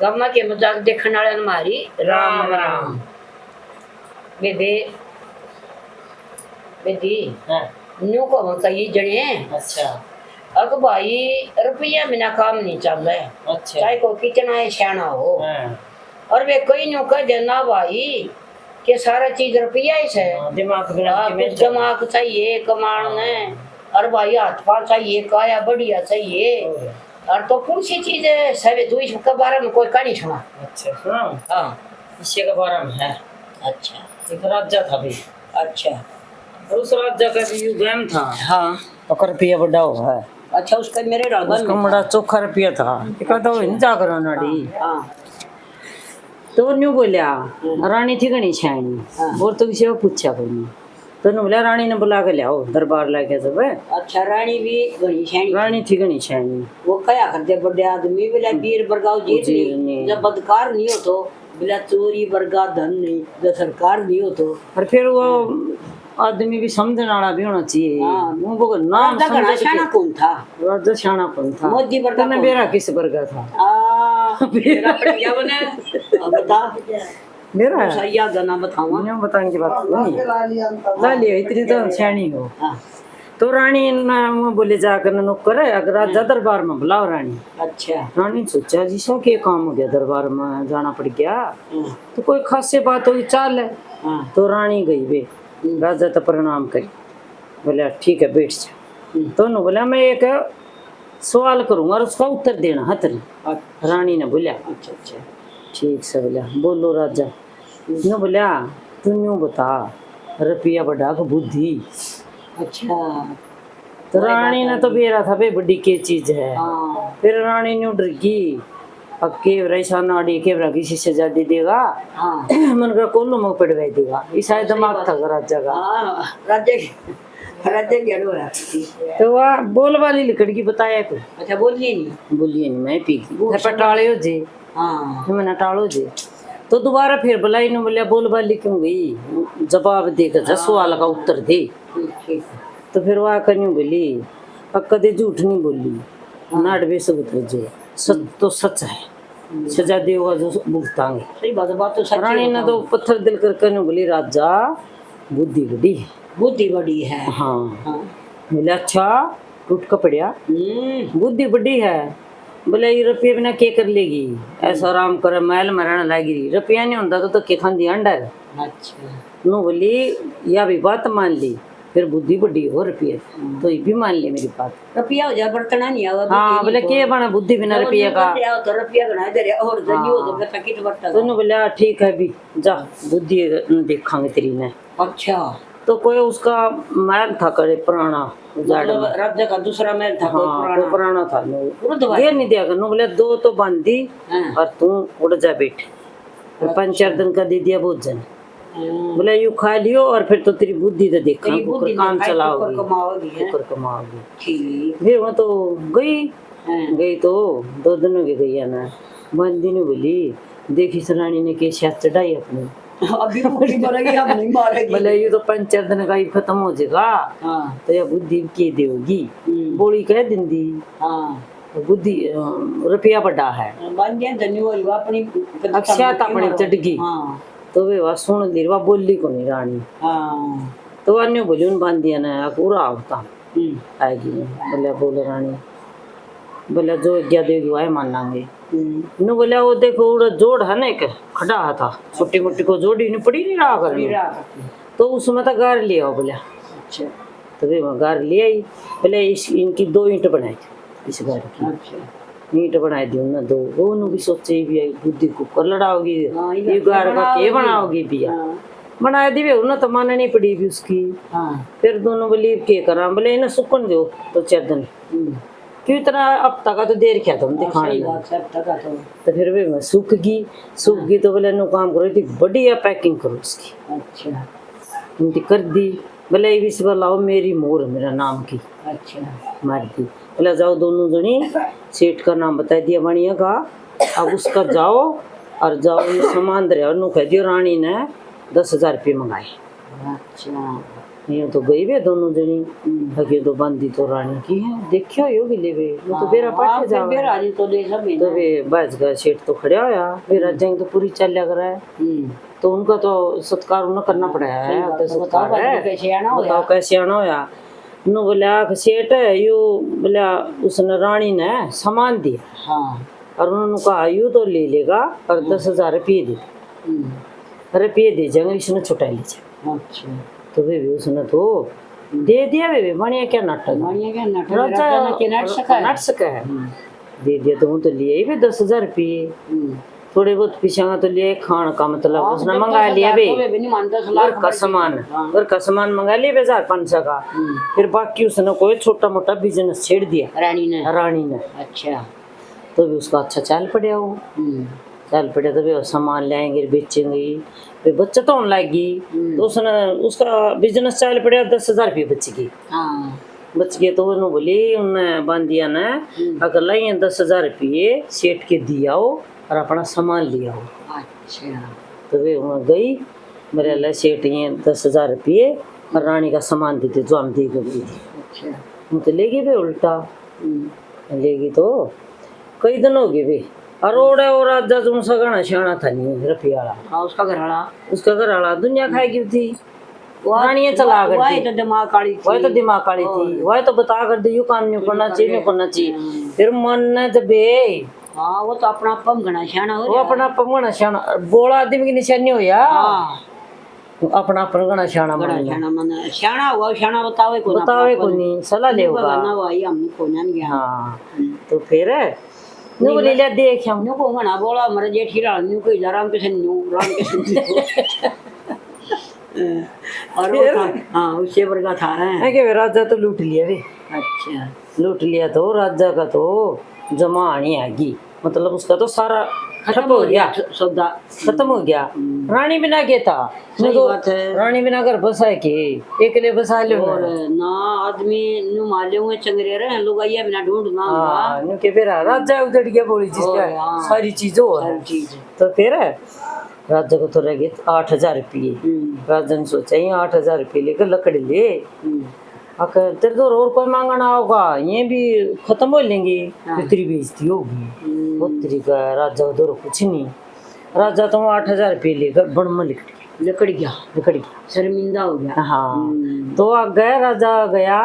कम्मा के मजाक देखने वाले मारी राम राम बेदे बेदी न्यू को हम कही जने। अच्छा अब भाई रुपया बिना काम नहीं चल रहा है। अच्छा चाहे को कितना शाना हो और वे कोई न्यू कह देना भाई कि सारा चीज रुपया ही है। दिमाग चाहिए कमाने और भाई हाथ पाल चाहिए काया बढ़िया चाहिए और तो कौन सी चीज है सब तू इसके बारे में कोई कहानी सुना। अच्छा सुना हाँ इसी के बारे में है। अच्छा एक राजा था भाई। अच्छा और उस राजा का भी युग था। हाँ तो रुपया बड़ा हुआ है। अच्छा उसका मेरे उसका बड़ा चोखा रुपया था कहता हो जाकर नाड़ी। हाँ तो न्यू बोलिया रानी थी गणी छानी और तो किसी को पूछा कोई नहीं तो बोला रानी ने बुला के लाओ दरबार लाके सब। अच्छा रानी भी गणी छानी रानी थी गणी छानी वो क्या करते बड़े आदमी बोला वीर बरगाव जीत नहीं जब बदकार नहीं हो तो बोला चोरी बरगा धन नहीं जब सरकार नहीं हो तो और फिर वो आदमी भी समझने वाला भी होना चाहिए। वो नाम शाना कौन था राजा शाना कौन था मोदी बरगा मेरा किस बरगा था मेरा क्या बना बता मेरा सैया गाना बताऊं ना बताने की बात नहीं ला लिया इतनी तो शानी हो। तो रानी ने बोले जाकर नौकर अगर राजा दरबार में बुलाओ रानी। अच्छा रानी ने सोचा जी सो क्या काम हो गया दरबार में जाना पड़ गया तो कोई खासी बात होगी चाल है। तो रानी गई वे राजा तो प्रणाम करी बोले ठीक है बैठ जा। तो बोला मैं एक सवाल करूंगा और उसका उत्तर देना हतरी। रानी ने बोला अच्छा अच्छा ठीक से बोला बोलो राजा नो बोला तू न्यू बता रुपया बड़ा को बुद्धि। अच्छा तो रानी ने तो बेरा था भाई बड़ी के चीज है। फिर रानी न्यू डर गई अब केवरा नाड़ी केवरा किसी सजा दे देगा। मन का कोल्लू में पड़वा देगा ईसा दिमाग था राजा का राजा तो वह बोल वाली लकड़ी बताया को। अच्छा बोलिए नहीं मैं पी गई पटाले हो जे। हाँ मैंने टालो जे तो दोबारा फिर बुलाई ने बोलिया बोल वाली क्यों गई जवाब देकर सवाल का उत्तर दे। तो फिर वह करनी बोली कदे झूठ नहीं बोली नाड़वे सबूत जो सच तो सच है सजा देगा जो भुगतांगे। सही बात तो सच। रानी ने तो पत्थर दिल कर करने बोली राजा बुद्धि बड़ी है बुद्धि बड़ी है। हाँ बोले अच्छा टूट का पड़िया बुद्धि बड़ी है बोले ये रुपये बिना क्या कर लेगी ऐसा आराम कर महल में रहने लगी रुपया नहीं होता तो क्या खाती अंडर। अच्छा नो बोली या भी बात मान ली फिर बुद्धि बड़ी हो रुपये तो ये भी मान ली मेरी बात रुपया हो जाए बर्तना नहीं आवा। हाँ बोले क्या बना बुद्धि बिना रुपये का तो रुपया बना दे और तो बोले ठीक है भी जा बुद्धि देखांगे तेरी ने। अच्छा तो कोई उसका महल था करे पुराना राजा का दूसरा महल था। हाँ, तो पुराना था ये नहीं दिया कर बोले दो तो बांधी और तू उड़ जा बैठ 5-4 दिन का दे दिया भोजन बोले यू खा लियो और फिर तो तेरी बुद्धि तो देख काम चलाओगी कमाओगी। फिर वो तो गई तो 2 दिन में गई है ना बंदी ने बोली देखी रानी ने के शायद चढ़ाई अपनी अभी बोले ये तो 5-4 दिन का ही खत्म हो जाएगा। तो यह बुद्धि की देगी बोली कह दिंदी। बुद्धि रुपया बड़ा है अक्षात अपनी चढ़गी तो वे वह सुन ली वह बोली को नहीं रानी। तो अन्य बोली उन बांधिया ना पूरा आवता आएगी बोले बोले रानी बोले जो आज्ञा देगी वह मानांगे। नु बोले वो देखो उड़ा जोड़ है ना एक खड़ा था छोटी मोटी को जोड़ी नहीं पड़ी नहीं रहा कर तो उसमें तो गार लिया बोले। अच्छा तो वे गार लिया ही बोले इनकी 2 ईंट बनाई थी इस गार की। अच्छा ईंट बनाई दी उन्होंने 2 वो भी सोचे भी बुद्धि को कर लड़ाओगी ये गार का क्या बनाओगी बिया बना दी उन्हें तो मानना नहीं पड़ी भी उसकी। फिर दोनों बोली क्या करा बोले इन्हें सुकन दो तो 4 दिन क्यों इतना अब तक तो देर क्या तुम दिखाने तो फिर भी मैं सूख गई तो बोले नो काम करो थी बढ़िया पैकिंग करो उसकी। अच्छा उनकी कर दी बोले ये भी लाओ मेरी मोर मेरा नाम की। अच्छा मार दी बोले जाओ दोनों जनी सेठ का नाम बता दिया बढ़िया का अब उसका जाओ और जाओ ये सामान दे नो कह दियो रानी ने 10,000 रुपये मंगाए। अच्छा ये तो गई वे दोनों जनी हगे तो बंदी तो रानी की है देखियो यो गिले वे वो तो बेरा पाटे जा बेरा रानी तो ले सब तो वे बस का सेठ तो खड़ा होया बेरा जंग तो पूरी चल लग रहा है तो उनका तो सत्कार उन्हें करना पड़ा है तो सत्कार है बताओ कैसे आना होया नो बोला सेठ यो बोला उसने रानी ने सामान दिया हाँ और उन्होंने कहा यू तो ले लेगा और 10,000 रुपये दे रुपये दे जाएंगे इसने छुटा लीजिए अच्छा तो वे उसने तो दे दिया वे बढ़िया क्या नाटक नाटक है दे दिया तो हूँ तो लिए भी 10,000 रुपये थोड़े बहुत पीछे तो लिए खान का मतलब उसने मंगा लिया बे घर का सामान मंगा लिया 1,500 का फिर बाकी उसने कोई छोटा मोटा बिजनेस छेड़ दिया रानी ने अच्छा तो भी उसका अच्छा चाल पड़ा वो चाल पड़ा तो भी सामान लाएंगे बेचेंगे फिर बच्चा तो होने लगी तो उसने उसका बिजनेस चाल पड़ा 10,000 रुपये बच गई बच गए तो उन्होंने बोली उन्हें बांधिया ने अगर लाइए 10,000 रुपये सेठ के दिया हो और अपना सामान लिया हो अच्छा तो वे वहाँ गई मेरे अल्लाह सेठ ये 10,000 रुपये और रानी का सामान देते जो हम दे गई थी अच्छा हम तो ले गए वे उल्टा ले गई तो कई दिन हो गए वे अरोड़ा और राजा तुम सगाना शाना था नहीं रुपया वाला उसका घर वाला दुनिया खाएगी थी रानी चला कर वही तो दिमाग काली थी वही तो बता कर दी यू काम नहीं करना चाहिए फिर मन ने तो बे हाँ वो तो अपना पम घना शाना हो वो अपना पम शाना बोला आदमी की निशानी हो या अपना अपन शाना शाना बतावे को नहीं सलाह ले होगा ना भाई हमने कोना नहीं गया हाँ तो फिर नु ले ले देख हम नु को घना बोला मरे जेठी राम नु कोई राम के और हाँ उससे वर्गा था है कि राजा तो लूट लिया वे अच्छा लूट लिया तो राजा का तो जमानी आगी मतलब उसका तो सारा खत्म हो गया सौदा खत्म हो गया रानी बिना के था तो रानी बिना घर बसाए के एक ले बसा लो और ना आदमी नु माले हुए चंगरे रहे लोग आइया बिना ढूंढना हां नु के फिर राजा उधर गया बोली जिसका सारी चीजों सारी चीज तो फिर राजा को तो रह गए 8,000 रुपये राजा ने सोचा ये 8,000 रुपये लेकर लकड़ी ले अगर तेरे तो और कोई मांगना होगा ये भी खत्म हो लेंगे तेरी बेइज्जती होगी वो तेरी का राजा उधर कुछ नहीं राजा तो 8,000 रुपये लेकर बड़मा लकड़ी गया शर्मिंदा हो गया हाँ तो आ गया राजा गया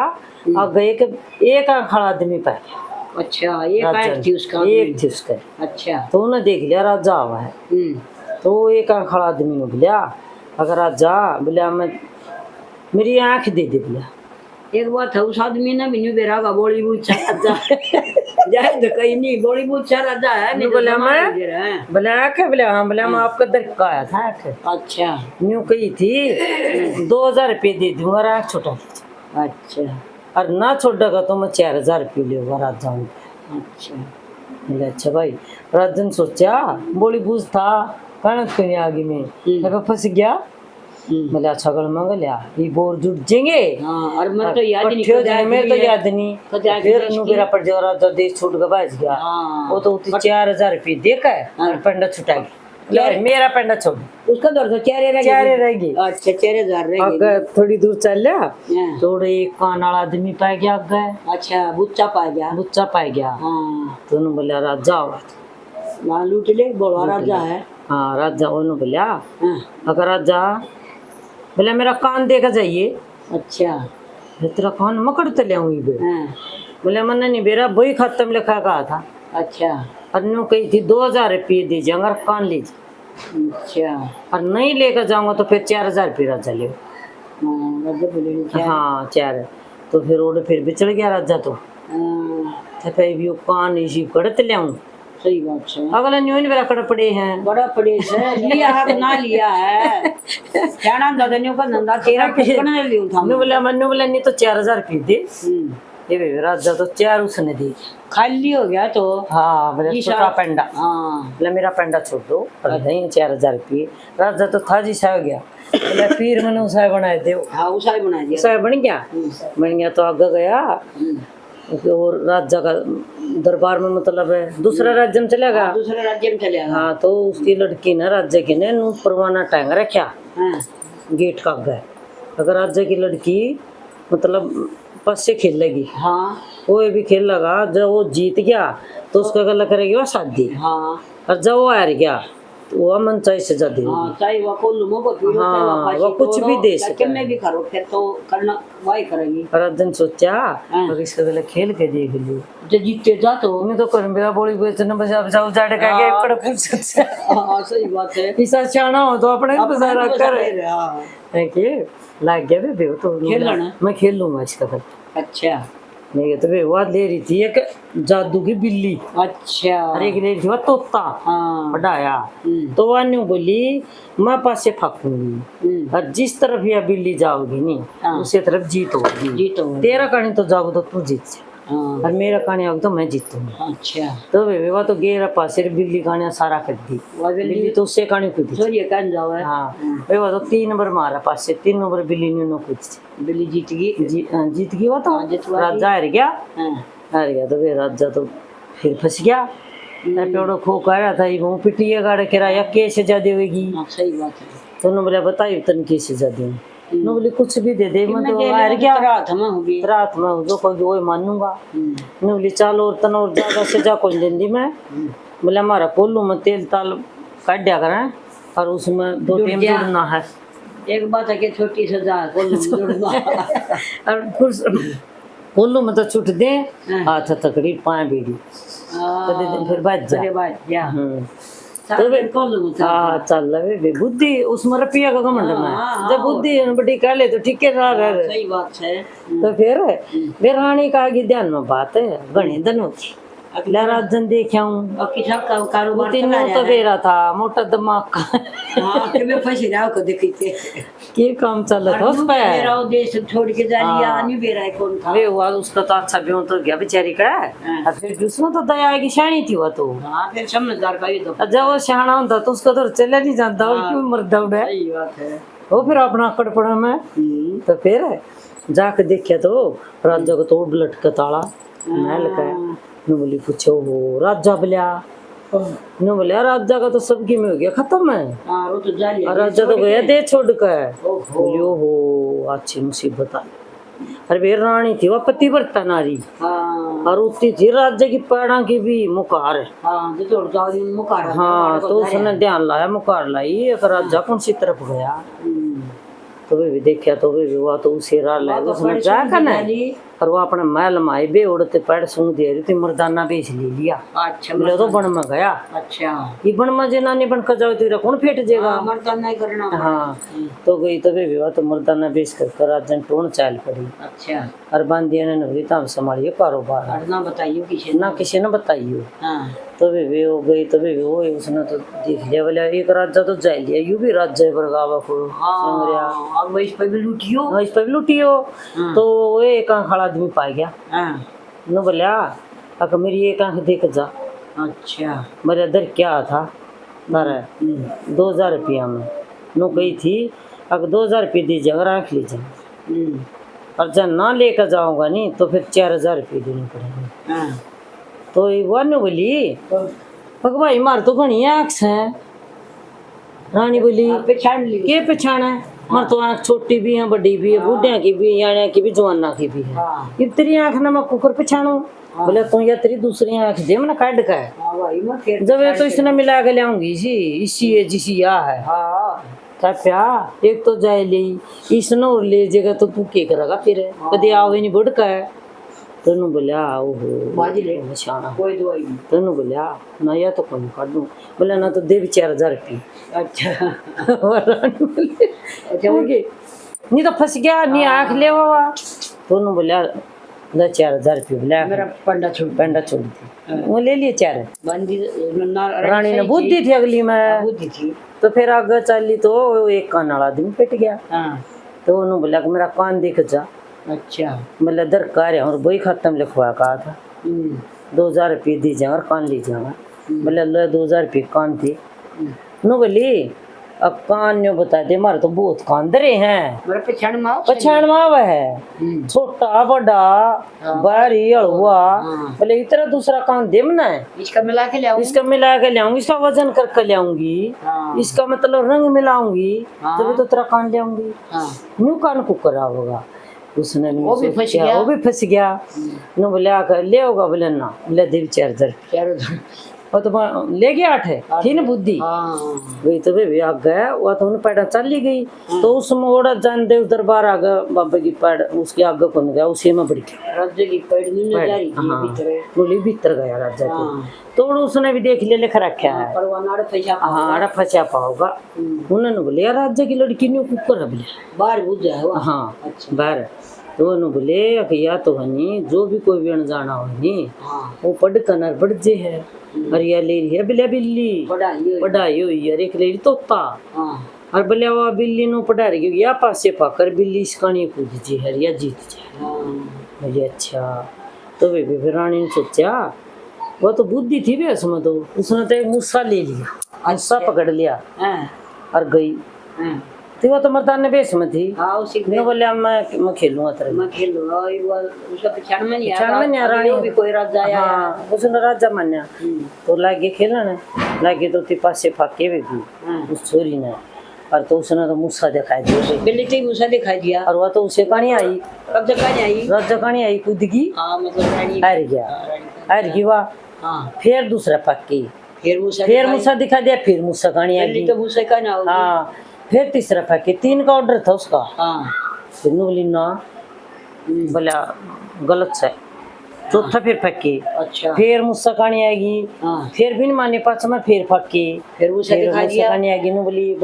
आ गए कि एक खड़ा आदमी पाया अच्छा एक थी उसका अच्छा तो उन्हें देख लिया राजा आवा है तो एक खड़ा आदमी ने बोलिया अगर राजा बोलिया मैं मेरी आँख दे बोलिया एक बात है उस आदमी ने बिनु बेरा का बॉलीवुड राजा जाए तो कहीं नहीं बॉलीवुड राजा है नहीं बोला मैं बोला आँख बोला हाँ बोला मैं आपका दर का आया था आँख अच्छा यूँ कही थी 2,000 रुपये दे दूंगा आँख छोटा अच्छा और ना छोड़ेगा तो मैं 4,000 रुपये लूँगा राजा अच्छा बोले अच्छा भाई राजा ने सोचा बॉलीवुड था कहना क्यों आगे में फंस गया बोले अच्छा कल मंग लिया ये बोर जुट जाएंगे और मैं तो याद नहीं मेरे तो याद नहीं फिर नु मेरा पर जो राजा देश छूट के बच गया वो तो 4,000 रुपये देकर और पंडा छुटा गया मेरा पंडा छोड़ उसका दर तो चेहरे रह गए अच्छा 4,000 रह गए अगर थोड़ी दूर चल लिया थोड़े एक कान वाला आदमी पाए गया आगे अच्छा बुच्चा पाए गया तो उन्होंने बोला राजा हुआ लूट ले बोला राजा है हाँ राजा उन्होंने बोला अगर राजा बोले मेरा कान देखा जाइए अच्छा तेरा कान मकड़ तो ले बोले मैंने नहीं मेरा वही खत्म लिखा कहा था अच्छा और नु कही थी 2,000 रुपये दीजिए अगर कान लीजिए अच्छा और नहीं लेकर जाऊंगा तो फिर 4,000 रुपये राजा ले हाँ 4 तो फिर वो फिर बिछड़ गया राजा तो फिर भी कान इसी कड़त ले आऊँ सही बात है अगला न्यून मेरा कड़ पड़े हैं बड़ा पड़े है लिया है ना लिया है क्या दादा का धंधा तेरा किसने लिया था मनु बोला नहीं तो 4,000 रुपये दे ये राजा तो 4 उसने दी खाली हो गया तो हाँ बोले छोटा पेंडा बोले मेरा पेंडा छोड़ दो नहीं 4,000 रुपये राजा तो था जी सा हो गया बोले पीर मैंने उसाय बनाए दे उसाय बना दिया उसाय बन गया तो आगे गया और राजा का दरबार में मतलब है दूसरे राज्य में चलेगा हाँ तो उसकी लड़की ने राज्य की ने परवाना टांग रखा गेट का गए अगर राज्य की लड़की मतलब पास से खेल लगी, हाँ कोई भी खेल लगा, जब वो जीत गया तो उसका गला करेगी वो शादी, हाँ और जब वो हार गया तो वो मन चाहे सजा दे। हाँ चाहे वो कोल्लू मो बकरी हो, चाहे हाँ, फांसी वो कुछ तोड़ो, भी दे चाहे सकता कितने भी करो, फिर तो करना वही करेगी। और अर्जुन सोचा हाँ। अगर इसका गला खेल के देख लियो जो जीते जा तो मैं तो कर मेरा बोली बेचने बस अब जाओ जाड़े का के हाँ। पड़ पूछ सकता हाँ सही बात है। पिसा चाना हो तो अपने गुजारा कर हाँ। है कि लाग गया बे तो खेलना? मैं खेल लूंगा इसका फिर। अच्छा नहीं तो वे वो ले रही थी एक जादू की बिल्ली, अच्छा और एक ले रही थी वो तोता हाँ बढ़ाया। हम्म, तो वो न्यू बोली मैं पास से फाकूंगी और जिस तरफ यह बिल्ली जाओगी नहीं हाँ। उसी तरफ जीत होगी। जीतो तेरा कहानी तो जाओ तो तू जीत जा, हाँ और मेरा कहानी आगे तो मैं जीतूंगी। अच्छा तो वे वो तो गेरा पास से बिल्ली कहानियां सारा कर दी, वो बिल्ली तो उससे कहानी कूदी। सो ये कौन जाओ है। हाँ वे वो तो 3 नंबर मारा पास से, 3 नंबर बिल्ली ने कूदी बिल्ली जीत गई। जीत गई वो तो। हाँ, जितवा दी। राजा हार गया, हाँ हार गया तो वे राजा तो फिर फंस गया। पेड़ो खो कह रहा था वो पिटिए गाड़े किराया के सजा देगी। हाँ, सही बात है। तो उन्होंने बोला बताइए तन की सजा दे, नो बोले कुछ भी दे दे मैं तो मैं हार गया रात में होगी। रात में जो कहोगे वही मानूंगा। नो बोली चलो और तन और ज्यादा सजा कौन देंदी मैं। बोले हमारा कोल्लू में तेल ताल काट दिया करें और उसमें 2 टाइम गया। जुड़ना है। एक बात है कि छोटी सजा है, कोल्लू में जुड़ना। और फिर कोल्लू में तो छुट दे हाथ तकड़ी पाए बीड़ी कदे दिन फिर बच जा। अरे बात क्या तो वे कोल्लू में था। हाँ चल वे बुद्धि उसमें रुपया का घमंड में हाँ, जब बुद्धि बड़ी कह ले तो ठीक है रह। सही बात है। तो फिर रानी का आगे ध्यान में बात है घने दिन होती अगला राजन देखा हूँ और किसा का कारोबार चला तो रहा है। बेरा था मोटा दिमाग का हाँ कि मैं फंस रहा को देखते के काम चल रहा था उस पे मेरा देश छोड़ के जा लिया नहीं बेरा है कौन था। वे हुआ उसका तो अच्छा ब्यों तो गया बेचारी का। और फिर उसमें तो दया आएगी शानी थी वो तो। हाँ फिर समझदार का ये तो और जब वो शाना होता तो उसका तो चला नहीं जानता और क्यों मरदा उड़ा सही बात है। वो फिर अपना कड़पड़ा में तो फिर जाके देखा तो राजा को तो लटका ताला महल का। नु बोली पूछो हो राजा बोलिया, नु बोलिया राजा का तो सबकी में हो गया खत्म है। हाँ वो तो जा लिया। और राजा तो गया दे छोड़ कर। ओहो। बोलियो हो अच्छी मुसीबत आई। अरे वे रानी थी वो पतिव्रता नारी हाँ और उतनी थी राज्य की पैड़ा की भी मुकार है। हाँ जो तो जाओ मुकार है। हाँ तो उसने ध्यान लाया मुकार लाई एक राजा कौन सी तरफ गया। तो वे भी देखा तो वे भी हुआ तो उसे रा ले उसने क्या करना है और वो अपने महल में आई बे उड़ते पैर सूंघ दे रही थी मर्दाना बेच ले लिया। अच्छा बोले तो बन में गया अच्छा ये बन में जनानी बन कर जाओ तेरा कौन फेट जाएगा। मर्दाना नहीं करना। हाँ तो गई तो वे भी हुआ तो मर्दाना बेच कर राजन टोन चाल पड़ी अच्छा और बांधिया ने नगरी तब संभालिए कारोबार और ना बताइयो किसी ना किसी ने बताइयो। हाँ तो वे हो गई तो वे वो उसने तो देख लिया बोले एक राजा तो जा लिया यू भी राज्य है बरगावा को संग्रह हाँ अब इस पे भी लूटियो। इस पर भी लुटियो। तो वो एक आंख खड़ा आदमी पा गया हाँ नो बोलिया अगर मेरी एक आंख देख जा। अच्छा मेरे दर क्या था बारह 2000 रुपया में नो गई थी अगर 2000 रुपये दीजिए अगर आँख लीजिए और जब ना लेकर जाऊंगा नहीं तो फिर 4000 रुपये देने पड़ेंगे। हाँ तो वो ने बोली भाई मार तो घनी आँख है। रानी बोली पहचान ली। के पहचान है मार तो आँख छोटी भी है बड़ी भी है बूढ़िया की भी यानी की भी जवाना की भी है। हाँ ये तेरी आँख ना मैं कुकर पहचानू। बोले तू या तेरी दूसरी आँख दे मैंने काट का है हाँ भाई मैं फिर जब ये तो इसने मिला के लाऊंगी इसी है जिसी आ है हाँ क्या प्या एक तो जाए ले इसने और ले जाएगा तो तू क्या करेगा फिर कभी आओ नहीं बुढ़ का है। तो नु बोलिया ओहो बाजी ले निशाना कोई दवाई नहीं। तो नु बोलिया ना या तो कौन काट दूं बोला ना तो दे भी 4000 रुपये। अच्छा और रानी बोली अच्छा वो नहीं तो फंस गया नहीं आँख ले बाबा। तो नु बोलिया ले 4000 रुपये बोला मेरा पंडा छोड़ पेंडा छोड़ दी वो ले लिए 4। बंदी ना रानी ने बुद्धि थी अगली में बुद्धि थी। तो फिर आगे चली तो एक कान वाला आदमी पिट गया। हाँ तो उन्होंने बोला कि मेरा कान देख जा। अच्छा मतलब दरकार है और वही खत्म लिखवा कहा था 2000 रुपये दीजिए और कान लीजिएगा। बोले लो 2000 रुपये कान थी। नो बोली अब कान न्यो बता दे, मारे तो बहुत कांदरे हैं। मेरे पहचान में आओ पछाण माव है, छोटा बड़ा बारी हलवा, बोले इतना दूसरा कान दे मना है। इसका मिला के लाऊं, इसका मिला के लाऊंगी, इसका वजन करके लाऊंगी, इसका मतलब रंग मिलाऊंगी, तभी तो तेरा कान लाऊंगी। न्यू कान कुकर होगा। उसने वो भी फंस गया, वो भी फंस गया। नो बोले आकर ले होगा, बोले ना ले दे चार्जर, वो तो ले गया 8 है थी ना बुद्धि। वही तो वे आ गया, वो तो उन्हें पैड़ा चली गई। तो उस मोड़ा जान देव दरबार आ गया, बाबा की पैड़ उसके आगे कौन गया, उसी में बढ़ गया राजा की पैड़ नहीं जा रही भीतर, बोली भीतर गया राजा के। तो उसने भी देख ले लेकर रखा है, हाँ अड़ा फंसा पाओगा। उन्होंने बोले यार राजा की लड़की ने कुकर बोले बाहर बुझा है, हाँ बाहर। तो उन्होंने बोले कि या तो हनी जो भी कोई भी जाना हो नी वो पढ़ कर बढ़ जे है, और या ले रही है बिल्ली बिल्ली पढ़ाई हुई है, एक ले रही तोता, और बोले वो बिल्ली नो पढ़ा रही या पासे पाकर बिल्ली इसकानी कूद जी है या जीत जाए। बोले अच्छा। तो वे फिर रानी ने सोचा, वो तो बुद्धि थी भी उसमें, तो उसने तो एक मूसा ले लिया, मूसा पकड़ लिया और गई। तो वो तो मर्दाना बेस में थी। मैं बोले मैं खेलूंगा तेरे, मैं खेलूंगा। उसका पहचान में नहीं आ रानी भी कोई राजा आया। हाँ उसने राजा मान्या। तो लागे खेलने लागे, तो ती पासे फाके भी गई उस छोरी ने, और तो उसने तो मूसा दिखाई दिया, बिल्ली तो मूसा दिखाई दिया, और वो तो उसे कहानी आई, राजा कहानी आई कूद गई, मतलब हार गया, हार गई वाह। फिर दूसरा पक्की, फिर मूसा दिखा दिया, फिर मूसा कहानी आई, तो मूसा का ना। हाँ फिर तीसरा फैके, 3 का ऑर्डर था उसका। फिर बोली ना, बोला गलत से। चौथा फिर फैके, अच्छा फिर मुझसे कहानी आएगी, फिर भी नहीं माने, पांचवा फिर फैके, फिर मुझसे कहानी आएगी। नो बोली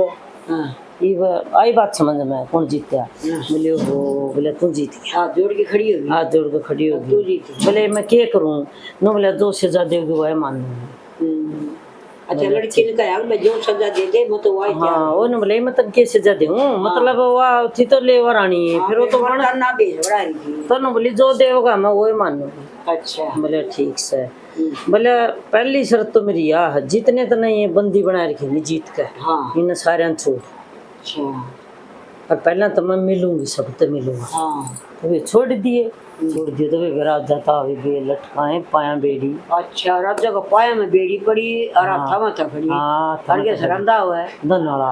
आई बात समझ में, कौन जीत गया? बोले हो, बोले तू जीत गया, हाथ जोड़ के खड़ी होगी, हाथ जोड़ के खड़ी होगी। बोले मैं क्या करूँ? नो बोले जो सजा देगी वो है मान लूंगी। अच्छा लड़की ने कहा मैं जो सजा दे दे मैं तो वाई। हाँ वो न बोले मैं तब के सजा दूं, मतलब वो थी तो ले रानी है, फिर वो तो ना भेज बड़ा रही तो न बोली जो देगा मैं वो ही मानूंगी। अच्छा बोले ठीक से। बोले पहली शर्त तो मेरी यह है, जीतने तो नहीं है बंदी बना रखी नहीं जीत के, इन सारे छोड़। और पहला तो मैं मिलूंगी, सबसे मिलूंगा। तो वे छोड़ दिए तो वे राजा था वे लटकाए पाया बेड़ी। अच्छा राजा का पाया में बेड़ी पड़ी और हाथा में था खड़ी। और के सरंदा हुआ है धनाला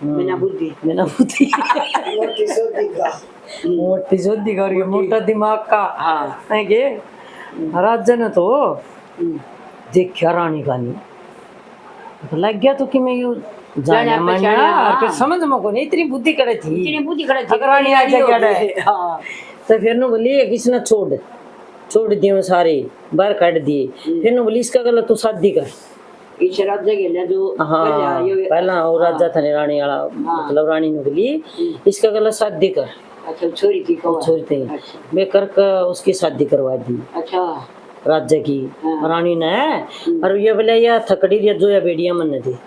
बिना बुद्धि मोटी सोधी का और ये मोटा दिमाग का। है के राजा ने तो देखा रानी का नहीं लग गया, तो कि मैं यू जाने मना फिर समझ में को नहीं, इतनी बुद्धि करे थी अगर रानी आ जाए। तो फिर न बोली किसने छोड़ दिए सारे बाहर काट दिए। फिर न बोली इसका गलत तो शादी कर, इस राजा के लिए जो हाँ पहला और राजा था रानी वाला, मतलब रानी ने बोली इसका गलत शादी कर। अच्छा छोरी थी मैं कर उसकी शादी करवा दी। अच्छा राजा की रानी ने, और ये बोले यह थकड़ी जो या बेड़िया मन थी।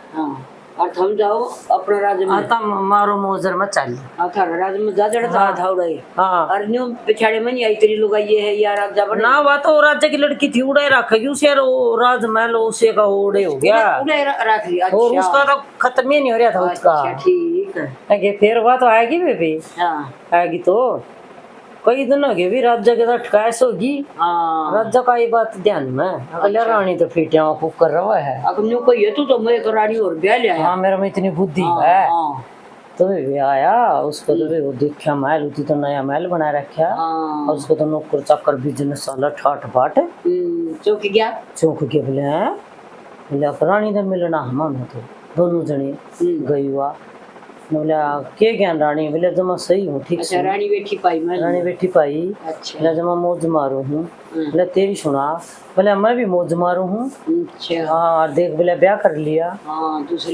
और थम जाओ अपना राज्य में आता मारो मोजर में चल था राज्य में जा जड़ा था उड़ाई। हाँ और न्यू पिछाड़े में नहीं आई तेरी लोग ये है यार राजा बना ना, वो तो राजा की लड़की थी उड़े रखेगी उसे, राजमहल उसे का उड़े हो गया उड़े रख लिया। और उसका तो खत्म ही नहीं हो रहा था उसका। ठीक है फिर वह तो आएगी बेबी, आएगी तो कई दिन हो गए भी राजा के साथ कैस होगी। राजा का ये बात ध्यान में, अगले रानी तो फिटिया कर रहा है। अब न्यू कोई तू तो मैं रानी और ब्याह ले आया। हाँ मेरे में इतनी बुद्धि है। तो भी आया उसको, तो भी वो देखा महल उठी तो नया महल बना रखा, और उसको तो नौकर चाकर बिजनेस वाला ठाट बाट चौक गया। बोले रानी तो मिलना हम तो दोनों जने गई हुआ। बोला के ज्ञान रानी, बोले जमा सही हूँ ठीक से। रानी बैठी पाई बोला जमा मौज मारू हूँ। बोला तेरी सुना, बोला मैं भी मौज मारू हूँ। हाँ देख बोला ब्याह कर लिया, दूसरे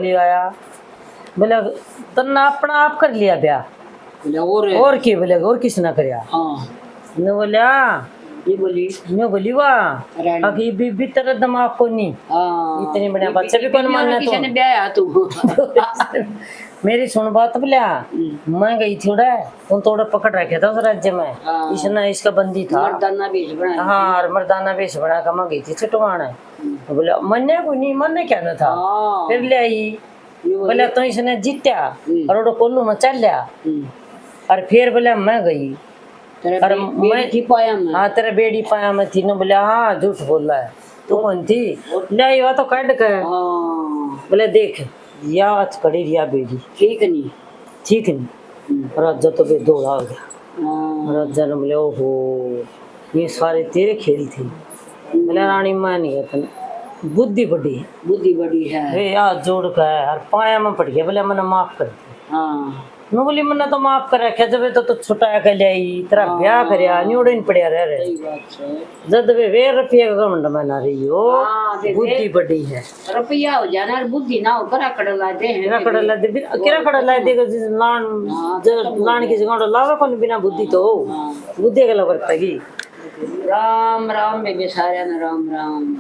लिए आया। बोला तन्ना अपना आप कर लिया ब्याह, और की बोले और किसने करया। ने बोला ये बोली वाह अभी भी तेरा दिमाग को नहीं, इतनी बढ़िया बच्चे भी कौन मानना तो। मेरी सुन बात बोला, मैं गई थी उड़ा तुम थोड़ा पकड़ रखे था उस राज्य में, इसने इसका बंदी था हाँ मर्दाना वेश बना कर मैं गई थी छटवाना। बोला मन्ने को नहीं, मन्ने क्या न था। फिर ले आई बोले तो इसने जीत्या और वो कोल्लू में चल लिया और फिर बोले मैं गई और मैं थी पाया मैं हाँ तेरा बेड़ी पाया मैं थी ना बोले हाँ झूठ बोल रहा है तू कौन थी ले ये तो कट गए बोले देख या आज कड़ी रिया बेड़ी ठीक नहीं ठीक नहीं राजा तो बे दौड़ा हो गया राजा ने बोले ओहो ये सारे तेरे खेल थे बोले रानी मैं नहीं है बुद्धि बड़ी है बुद्धि बड़ी है वे हाथ जोड़ कर और पाया में पड़ गया बोले मैंने माफ कर दिया हाँ मैं बोली मैंने तो माफ कर रखा जब तो छुटाया कर लिया तेरा ब्याह करया न्यूड़े नहीं पड़िया रह रहे सही बात है जद वे वे रुपये का घमंड बना रही हो बुद्धि बड़ी है रुपया हो जाना और बुद्धि ना हो करा कड़ लाते हैं किरा खड़ा ला दे किरा खड़ा ला देगा लान लान की जगह लावे कौन बिना बुद्धि तो बुद्धि का लवर तगी राम राम बेबे सारे राम राम